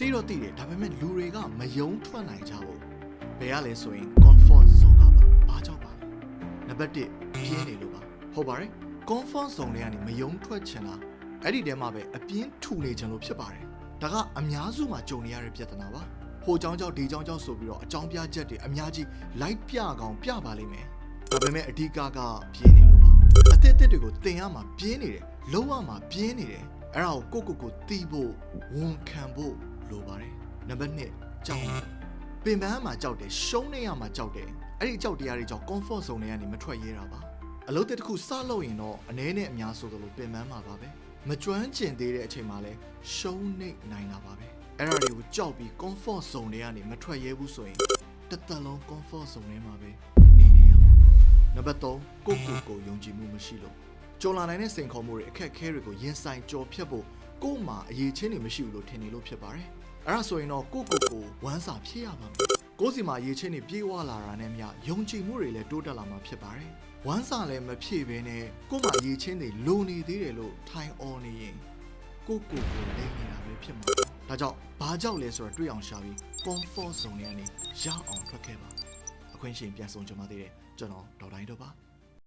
တိတော့တိတယ်ဒါပေမဲ့လူတွေကမယုံထွက်နိုင်ကြဘူးဘယ်ရလဲဆိုရင် comfort zone ကပါဘာကြောင့်ပါလဲနံပါတ်1ပြင်းနေလို့ပါဟုတ်ပါတယ် comfort zone တွေကနေမယုံထွက်ချင်တာအဲ့ဒီတဲမှာပဲအပြင်းထူနေချင်လို့ဖြစ်ပါတယ်ဒါကအများစုမှာကြုံနေရတဲ့ပြဿနာပါဟိုကြောင်းကြောင့်ဒီကြောင်းကြောင့်ဆိုပြီးတော့အကြောင်းပြချက်တွေအများကြီးလိုက်ပြကောင်ပြပါလိမ့်မယ်ဒါပေမဲ့အဓိကပြင်းနေလို့ပါအသစ်တွေကိုတင်ရမှာပြင်းနေတယ်လုံးဝမှာပြင်းနေတယ်အဲ့ဒါကိုကိုတီးဖို့ဝန်ခံဖို့လိုပါတယ်နံပါတ်2ကြောက်ပင်ပန်းမှာကြောက်တယ်ရှုံးနေရမှာကြောက်တယ်အဲ့ဒီကြောက်တရားတွေကြောင့် comfort zone တွေကနေမထွက်ရဲတာပါအလုပ်တစ်ခုစလုပ်ရင်တော့အနေနဲ့အများဆိုသလိုပင်ပန်းမှာပါပဲမကျွမ်းကျင်သေးတဲ့အချိန်မှာလဲရှုံးနေနိုင်တာပါပဲအဲ့ဒါတွေကိုကြောက်ပြီး comfort zone တွေကနေမထွက်ရဲဘူးဆိုရင်တစ်သက်လုံး comfort zone ထဲမှာပဲနေရမှာနံပါတ်3ကိုယုံကြည်မှုမရှိလို့ကြော်လာနိုင်တဲ့စိန်ခေါ်မှုတွေအခက်အခဲတွေကိုရင်ဆိုင်ကြော်ဖြတ်ဖို့ကိုယ်မှာအရေးချင်းတွေမရှိဘူးလို့ထင်နေလို့ဖြစ်ပါတယ်အဲ့ဒါဆိုရင်တော့ကိုဝမ်းစာဖြစ်ရပါမယ်ကိုယ်စီမှာအရေးချင်းတွေပြေးဝလာတာနဲ့မျှယုံကြည်မှုတွေလည်းတိုးတက်လာမှာဖြစ်ပါတယ်ဝမ်းစာလည်းမဖြည့်ဘဲနဲ့ကိုယ်မှာအရေးချင်းတွေလိုနေသေးတယ်လို့ထိုင်အော်နေရင်ကိုလိမ့်နေတာပဲဖြစ်မှာဒါကြောင့်ဘာကြောင့်လဲဆိုတော့တွေးအောင်ရှာပြီး comfort zone တွေကနေရအောင်ထွက်ခဲ့ပါအခွင့်အရေးပြန်ဆုံးကြပါသေးတယ်ကျွန်တော်ဒေါက်တာတိုင်းတော့ပါ